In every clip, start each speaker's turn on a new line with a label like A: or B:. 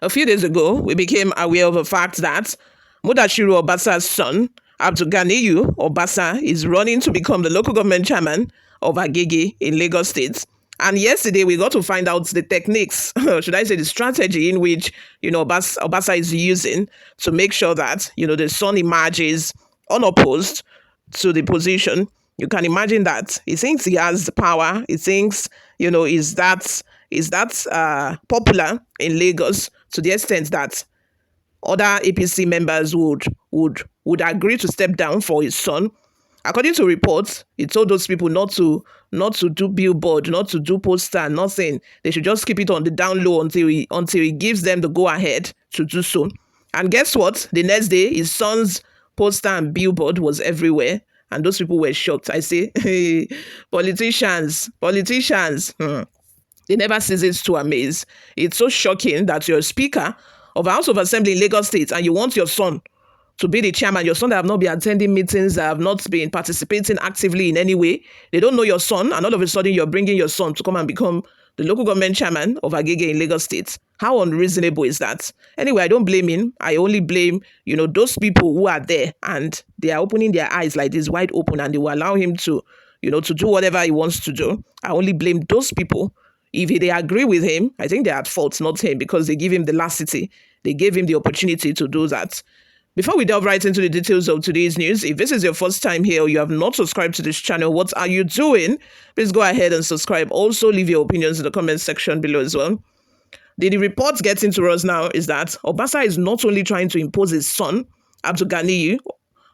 A: A few days ago, we became aware of the fact that Mudashiru Obasa's son, Abdulganiyu Obasa, is running to become the local government chairman of Agege in Lagos State. And yesterday, we got to find out the techniques, should I say the strategy in which, Obasa is using to make sure that, the son emerges unopposed to the position. You can imagine that he thinks he has the power. He thinks, is that popular in Lagos to the extent that other APC members would agree to step down for his son. According to reports, he told those people not to do billboard, not to do poster, nothing. They should just keep it on the down low until he gives them the go ahead to do so. And guess what? The next day, his son's poster and billboard was everywhere, and those people were shocked. I say, hey, politicians. They never ceases to amaze. It's so shocking that you're a speaker of House of Assembly in Lagos State and you want your son to be the chairman, your son that have not been attending meetings, that have not been participating actively in any way. They don't know your son, and all of a sudden you're bringing your son to come and become the local government chairman of Agege in Lagos State. How unreasonable is that? Anyway, I don't blame him. I only blame, those people who are there and they are opening their eyes like this wide open and they will allow him to, to do whatever he wants to do. I only blame those people. If they agree with him, I think they're at fault, not him, because they give him the laxity. They gave him the opportunity to do that. Before we delve right into the details of today's news, if this is your first time here or you have not subscribed to this channel, what are you doing? Please go ahead and subscribe. Also, leave your opinions in the comment section below as well. The report getting to us now is that Obasa is not only trying to impose his son, Abdulganiyu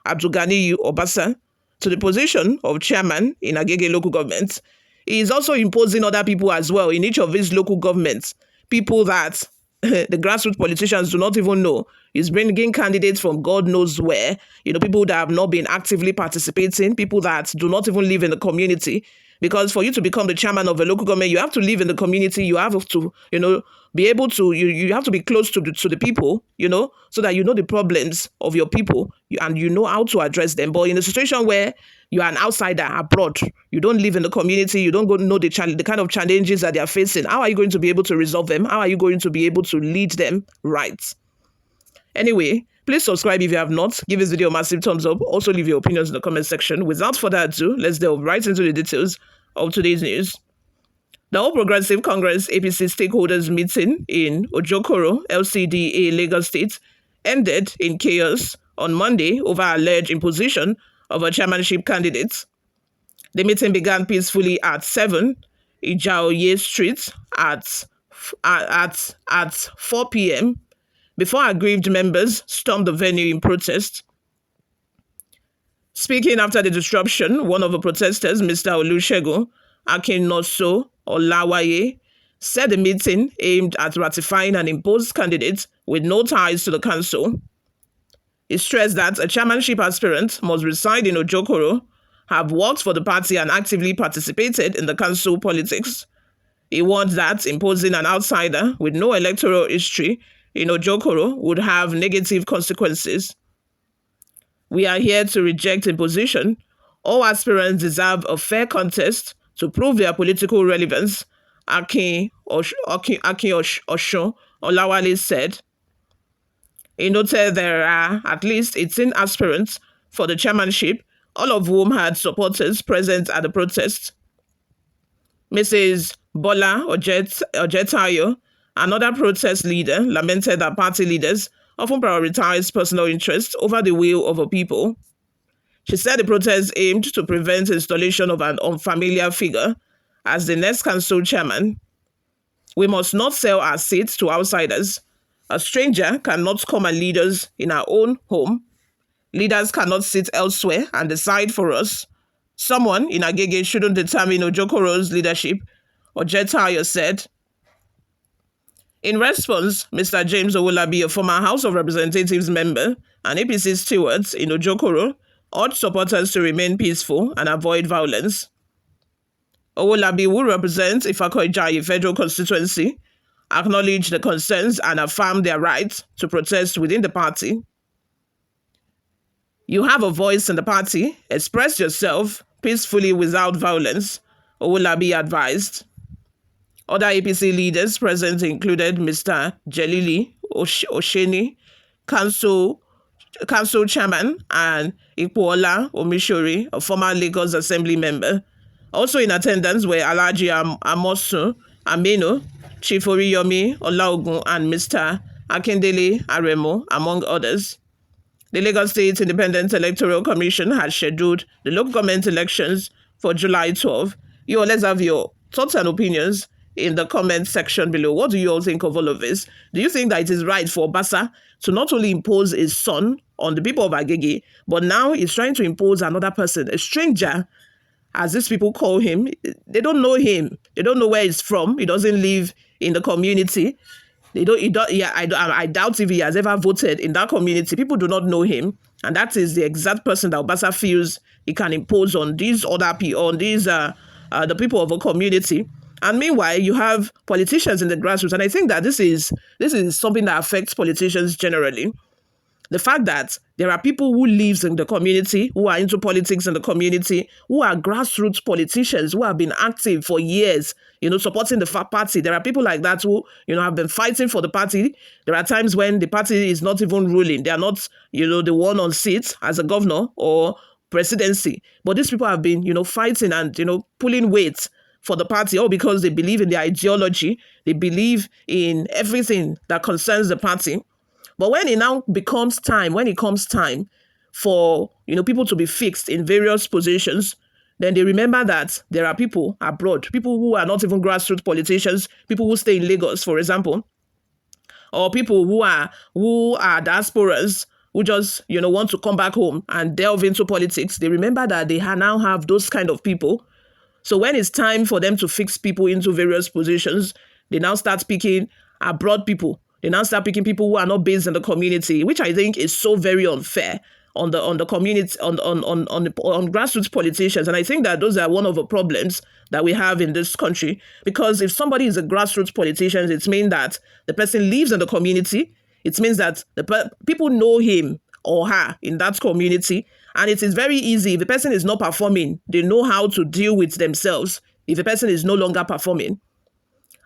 A: Obasa, to the position of chairman in Agege local government. He is also imposing other people as well in each of his local governments, people that the grassroots politicians do not even know. He's bringing candidates from God knows where, people that have not been actively participating, people that do not even live in the community. Because for you to become the chairman of a local government, you have to live in the community. You have to, be able to, you have to be close to the people, so that you know the problems of your people and you know how to address them. But in a situation where you are an outsider abroad, you don't live in the community, you don't go know the kind of challenges that they are facing, how are you going to be able to resolve them? How are you going to be able to lead them right? Anyway, please subscribe if you have not. Give this video a massive thumbs up. Also, leave your opinions in the comment section. Without further ado, let's delve right into the details of today's news. The All Progressive Congress APC stakeholders meeting in Ojokuro, LCDA, Lagos State, ended in chaos on Monday over alleged imposition of a chairmanship candidate. The meeting began peacefully at 7 Ijaoye Street at 4 p.m. before aggrieved members stormed the venue in protest. Speaking after the disruption, one of the protesters, Mr. Olusegun Akinnoso Olawaye, said the meeting aimed at ratifying an imposed candidate with no ties to the council. He stressed that a chairmanship aspirant must reside in Ojokuro, have worked for the party and actively participated in the council politics. He warned that imposing an outsider with no electoral history in Ojokuro would have negative consequences. We are here to reject imposition. All aspirants deserve a fair contest to prove their political relevance, Oshun Olawale said. He noted there are at least 18 aspirants for the chairmanship, all of whom had supporters present at the protest. Mrs. Bola Ojetayo, another protest leader, lamented that party leaders often prioritize personal interests over the will of a people. She said the protest aimed to prevent installation of an unfamiliar figure as the next council chairman. We must not sell our seats to outsiders. A stranger cannot come and lead us in our own home. Leaders cannot sit elsewhere and decide for us. Someone in Agege shouldn't determine Ojokoro's leadership, Ojetayo said. In response, Mr. James Owolabi, a former House of Representatives member and APC steward in Ojokoro, urged supporters to remain peaceful and avoid violence. Owolabi, who represents Ifako-Ijaye Federal Constituency, acknowledged the concerns and affirmed their right to protest within the party. You have a voice in the party. Express yourself peacefully without violence, Owolabi advised. Other APC leaders present included Mr. Jelili Osheni, Council Chairman, and Ikuola Omishori, a former Lagos Assembly member. Also in attendance were Alhaji Amosu Aminu, Chief Oriyomi Olaogun, and Mr. Akindele Aremo, among others. The Lagos State Independent Electoral Commission has scheduled the local government elections for July 12. Let's have your thoughts and opinions in the comment section below. What do you all think of all of this? Do you think that it is right for Obasa to not only impose his son on the people of Agege, but now he's trying to impose another person, a stranger, as these people call him? They don't know him. They don't know where he's from. He doesn't live in the community. I doubt if he has ever voted in that community. People do not know him, and that is the exact person that Obasa feels he can impose on these other people, on these the people of a community. And meanwhile, you have politicians in the grassroots, and I think that this is something that affects politicians generally. The fact that there are people who live in the community, who are into politics in the community, who are grassroots politicians, who have been active for years, supporting the party. There are people like that who, have been fighting for the party. There are times when the party is not even ruling. They are not, the one on seats as a governor or presidency. But these people have been, fighting and, pulling weight for the party, all because they believe in their ideology. They believe in everything that concerns the party. But when it comes time for, people to be fixed in various positions, then they remember that there are people abroad, people who are not even grassroots politicians, people who stay in Lagos, for example, or people who are diasporas, who just, want to come back home and delve into politics. They remember that they now have those kind of people. So when it's time for them to fix people into various positions, they now start picking abroad people. They now start picking people who are not based in the community, which I think is so very unfair on the community, on grassroots politicians. And I think that those are one of the problems that we have in this country. Because if somebody is a grassroots politician, it means that the person lives in the community. It means that people know him or her in that community. And it is very easy. If the person is not performing, they know how to deal with themselves if the person is no longer performing.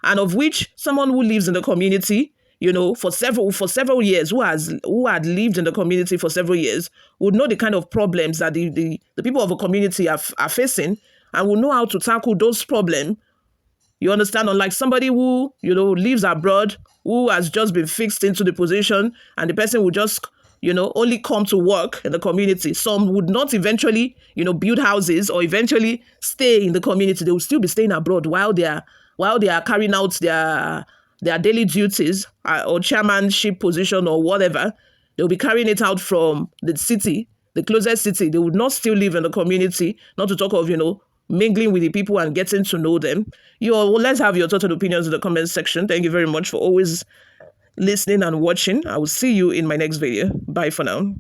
A: And of which someone who lives in the community, for several years, who had lived in the community for several years, would know the kind of problems that the people of a community are facing, and will know how to tackle those problems. You understand? Unlike somebody who, lives abroad, who has just been fixed into the position, and the person will just, only come to work in the community. Some would not eventually, build houses or eventually stay in the community. They will still be staying abroad while they are carrying out their daily duties or chairmanship position or whatever. They'll be carrying it out from the city, the closest city. They would not still live in the community, not to talk of, mingling with the people and getting to know them. Let's have your total opinions in the comment section. Thank you very much for always listening and watching. I will see you in my next video. Bye for now.